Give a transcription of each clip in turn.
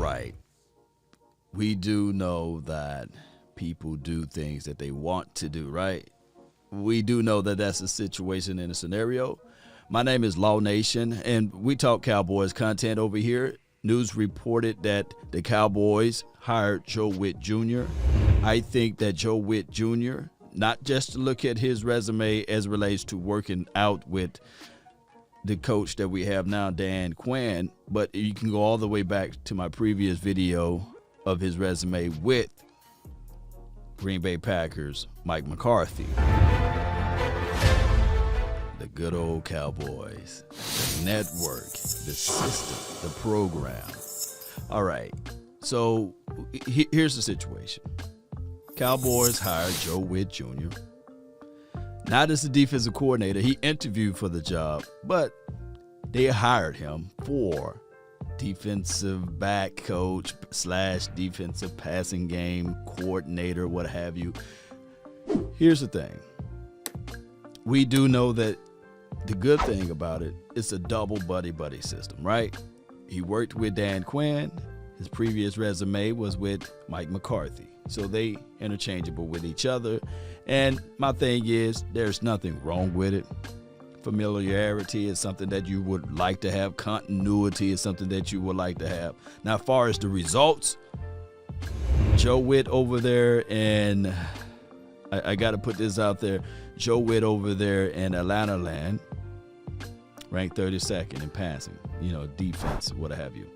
right. We do know that people do things that they want to do, right? We do know that that's a situation in a scenario. My name is Law Nation, and we talk Cowboys content over here. News reported that the Cowboys hired Joe Whitt Jr. I think that Joe Whitt Jr., not just to look at his resume as it relates to working out with the coach that we have now, Dan Quinn, but you can go all the way back to my previous video of his resume with Green Bay Packers, Mike McCarthy. The good old Cowboys, the network, the system, the program. All right, so here's the situation. Cowboys hired Joe Whitt Jr. Not as the defensive coordinator. He interviewed for the job, but they hired him for defensive back coach / defensive passing game coordinator, what have you. Here's the thing. We do know that the good thing about it, it's a double buddy system, right? He worked with Dan Quinn. His previous resume was with Mike McCarthy. So they interchangeable with each other. And my thing is, there's nothing wrong with it. Familiarity is something that you would like to have. Continuity is something that you would like to have. Now, as far as the results, Joe Whitt over there, and I got to put this out there, Joe Whitt over there in Atlanta land, ranked 32nd in passing, defense, what have you.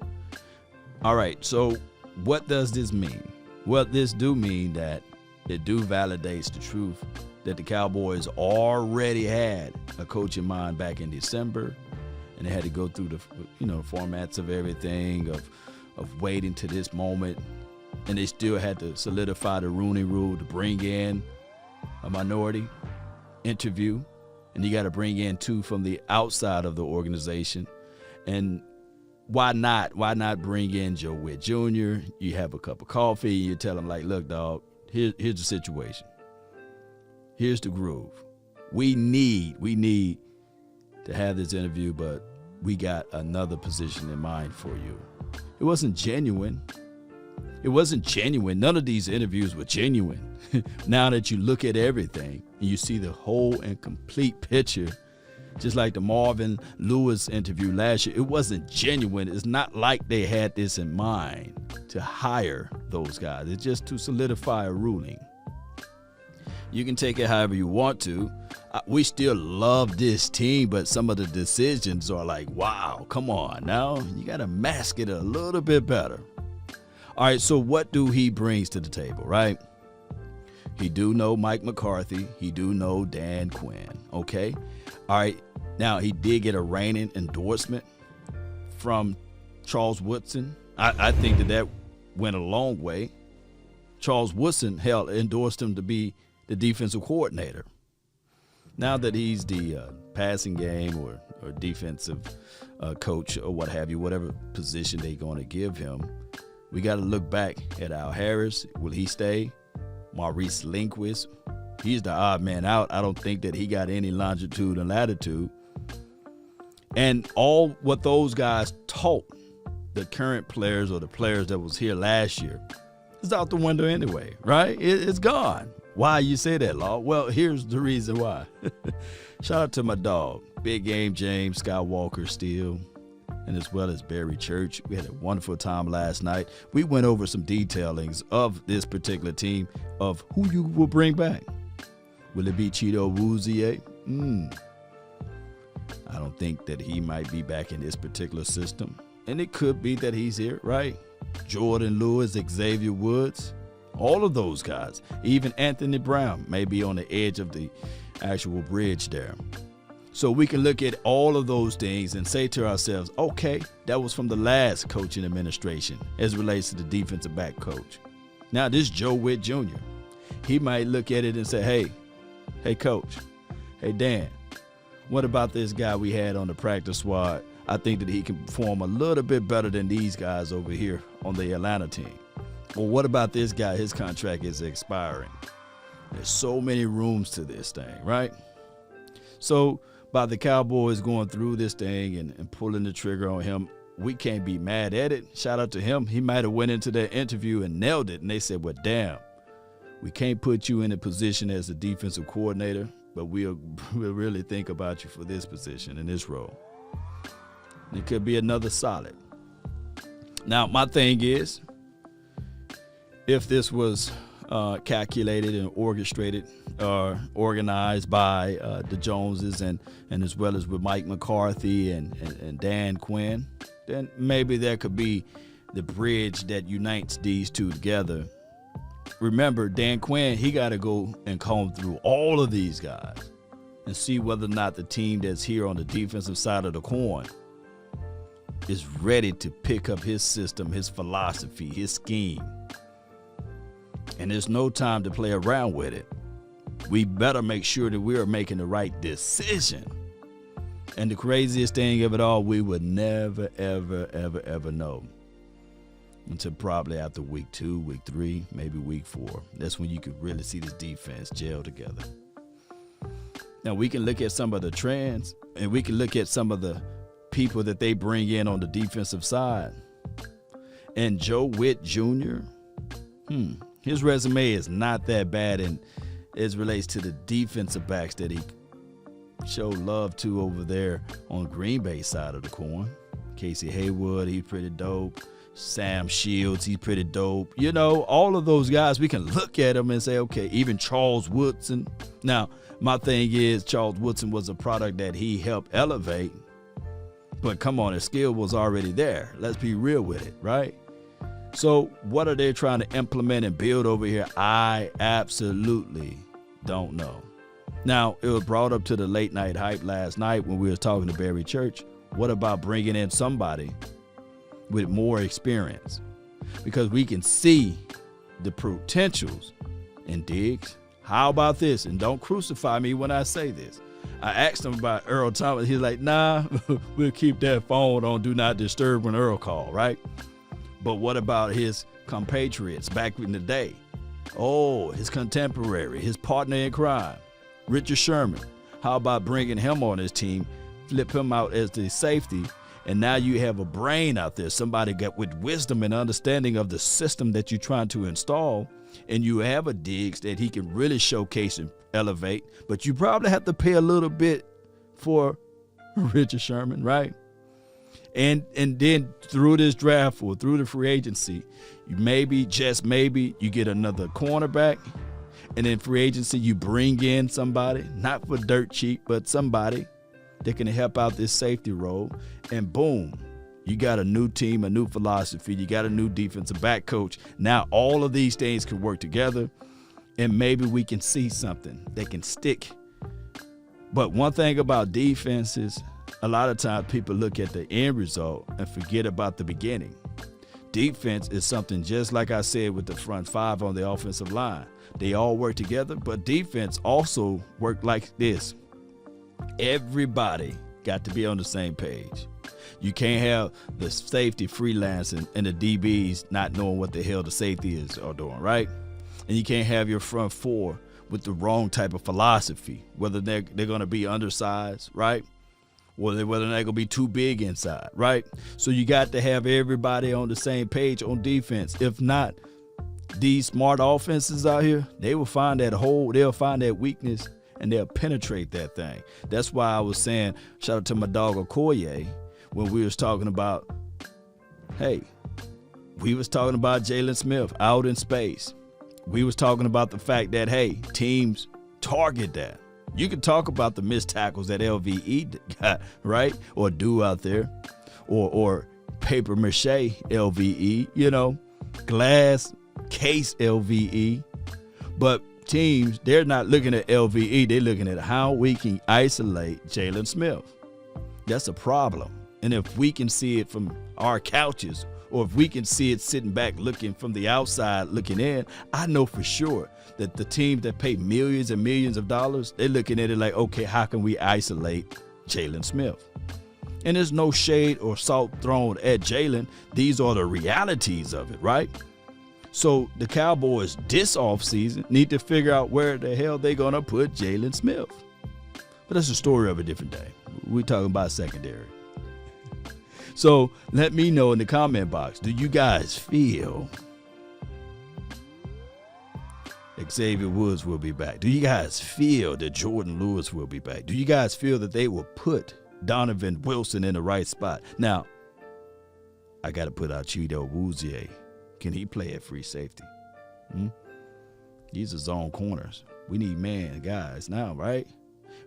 All right, so what does this mean? Well, this do mean that it do validates the truth that the Cowboys already had a coach in mind back in December, and they had to go through the formats of everything, of waiting to this moment, and they still had to solidify the Rooney Rule to bring in a minority interview, and you got to bring in two from the outside of the organization. And why not bring in Joe Whitt Jr.? You have a cup of coffee, you tell him, like, look, dog, here's the situation. Here's the groove. We need to have this interview, but we got another position in mind for you. It wasn't genuine. None of these interviews were genuine. Now that you look at everything and you see the whole and complete picture, just like the Marvin Lewis interview last year, it wasn't genuine. It's not like they had this in mind to hire those guys. It's just to solidify a ruling. You can take it however you want to. We still love this team, but some of the decisions are like, wow, come on now. You got to mask it a little bit better. All right, so what do he brings to the table, right? He do know Mike McCarthy. He do know Dan Quinn, okay? All right, now he did get a reigning endorsement from Charles Woodson. I think that went a long way. Charles Woodson, endorsed him to be the defensive coordinator. Now that he's the passing game or defensive coach or what have you, whatever position they're going to give him, we got to look back at Al Harris. Will he stay? Maurice Linguist, he's the odd man out. I don't think that he got any longitude and latitude. And all what those guys taught the current players or the players that was here last year is out the window anyway, right? It's gone. Why you say that, Law? Well, here's the reason why. Shout out to my dog, Big Game James Skywalker Steele, and as well as Barry Church. We had a wonderful time last night. We went over some detailings of this particular team, of who you will bring back. Will it be Cheeto Woozier? I don't think that he might be back in this particular system. And it could be that he's here, right? Jordan Lewis, Xavier Woods, all of those guys. Even Anthony Brown may be on the edge of the actual bridge there. So we can look at all of those things and say to ourselves, okay, that was from the last coaching administration as it relates to the defensive back coach. Now this Joe Whitt Jr., he might look at it and say, hey, coach, hey, Dan, what about this guy we had on the practice squad? I think that he can perform a little bit better than these guys over here on the Atlanta team. Well, what about this guy? His contract is expiring. There's so many rooms to this thing, right? So by the Cowboys going through this thing and pulling the trigger on him, we can't be mad at it. Shout out to him. He might have went into that interview and nailed it. And they said, well, damn, we can't put you in a position as a defensive coordinator, but we'll really think about you for this position in this role. And it could be another solid. Now, my thing is, if this was calculated and orchestrated or organized by the Joneses and as well as with Mike McCarthy and Dan Quinn, then maybe there could be the bridge that unites these two together. Remember, Dan Quinn, he got to go and comb through all of these guys and see whether or not the team that's here on the defensive side of the coin is ready to pick up his system, his philosophy, his scheme. And there's no time to play around with it. We better make sure that we are making the right decision. And the craziest thing of it all, we would never, ever, ever, ever know until probably after week 2, week 3, maybe week 4. That's when you could really see this defense gel together. Now, we can look at some of the trends, and we can look at some of the people that they bring in on the defensive side. And Joe Whitt Jr., his resume is not that bad, and as relates to the defensive backs that he showed love to over there on Green Bay side of the coin. Casey Hayward, he's pretty dope. Sam Shields, he's pretty dope. You know, all of those guys, we can look at them and say, okay, even Charles Woodson. Now, my thing is Charles Woodson was a product that he helped elevate, but come on, his skill was already there. Let's be real with it, right? So what are they trying to implement and build over here? I absolutely don't know. Now, it was brought up to the late night hype last night when we were talking to Barry Church. What about bringing in somebody with more experience? Because we can see the potentials in Diggs. How about this? And don't crucify me when I say this. I asked him about Earl Thomas. He's like, nah, we'll keep that phone on Do Not Disturb when Earl call, right? But what about his compatriots back in the day? Oh, his contemporary, his partner in crime, Richard Sherman. How about bringing him on his team, flip him out as the safety, and now you have a brain out there, somebody got with wisdom and understanding of the system that you're trying to install, and you have a Diggs that he can really showcase and elevate, but you probably have to pay a little bit for Richard Sherman, right? And then through this draft or through the free agency, you maybe, just maybe, you get another cornerback. And then free agency, you bring in somebody, not for dirt cheap, but somebody that can help out this safety role. And boom, you got a new team, a new philosophy. You got a new defensive back coach. Now all of these things can work together, and maybe we can see something that can stick. But one thing about defense is, a lot of times people look at the end result and forget about the beginning. Defense is something just like I said with the front five on the offensive line. They all work together, but defense also work like this. Everybody got to be on the same page. You can't have the safety freelancing and the DBs not knowing what the hell the safety are doing, right? And you can't have your front four with the wrong type of philosophy, whether they're going to be undersized, right? Whether they're going to be too big inside, right? So you got to have everybody on the same page on defense. If not, these smart offenses out here, they will find that hole, they'll find that weakness, and they'll penetrate that thing. That's why I was saying, shout out to my dog Okoye, when we was talking about, hey, we was talking about Jalen Smith out in space. We was talking about the fact that, hey, teams target that. You can talk about the missed tackles that LVE got, right? Or do out there. Or paper mache LVE, you know, glass case LVE. But teams, they're not looking at LVE. They're looking at how we can isolate Jalen Smith. That's a problem. And if we can see it from our couches, or if we can see it sitting back looking from the outside looking in, I know for sure that the teams that pay millions and millions of dollars, they're looking at it like, okay, how can we isolate Jalen Smith? And there's no shade or salt thrown at Jalen. These are the realities of it, right? So the Cowboys this offseason need to figure out where the hell they're going to put Jalen Smith. But that's a story of a different day. We're talking about secondary. So let me know in the comment box, do you guys feel Xavier Woods will be back? Do you guys feel that Jordan Lewis will be back? Do you guys feel that they will put Donovan Wilson in the right spot? Now, I got to put out Chido Awuzie. Can he play at free safety? These are zone corners. We need man guys now, right?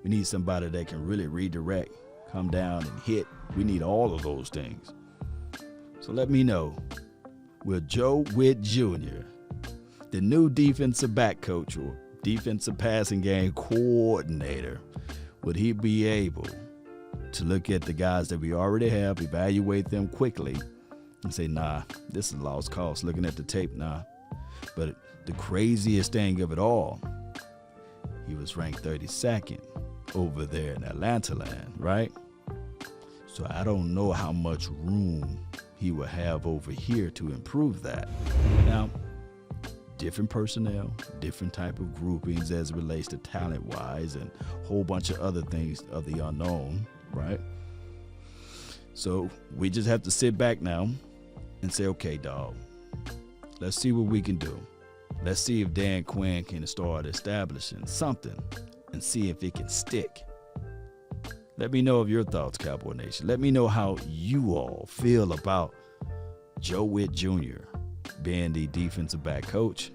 We need somebody that can really redirect, come down and hit. We need all of those things. So let me know, will Joe Whitt Jr., the new defensive back coach or defensive passing game coordinator, would he be able to look at the guys that we already have, evaluate them quickly, and say, nah, this is a lost cause. Looking at the tape, nah. But the craziest thing of it all, he was ranked 32nd over there in Atlanta land, right? So I don't know how much room he will have over here to improve that. Now, different personnel, different type of groupings as it relates to talent-wise and a whole bunch of other things of the unknown, right? So we just have to sit back now and say, okay, dog, let's see what we can do. Let's see if Dan Quinn can start establishing something and see if it can stick. Let me know of your thoughts, Cowboy Nation. Let me know how you all feel about Joe Whitt Jr. being the defensive back coach.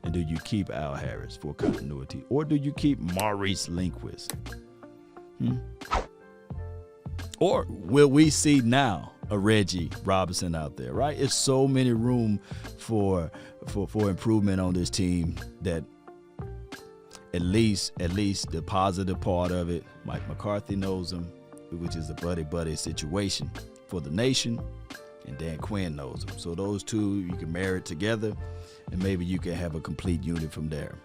And do you keep Al Harris for continuity? Or do you keep Maurice Linguist? Or will we see now a Reggie Robinson out there, right? It's so many room for improvement on this team that at least the positive part of it, Mike McCarthy knows him, which is a buddy situation for the nation, and Dan Quinn knows him. So those two, you can marry it together, and maybe you can have a complete unit from there.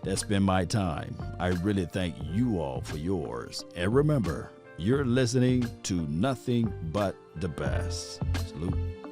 That's been my time. I really thank you all for yours. And remember, you're listening to nothing but the best. Salute.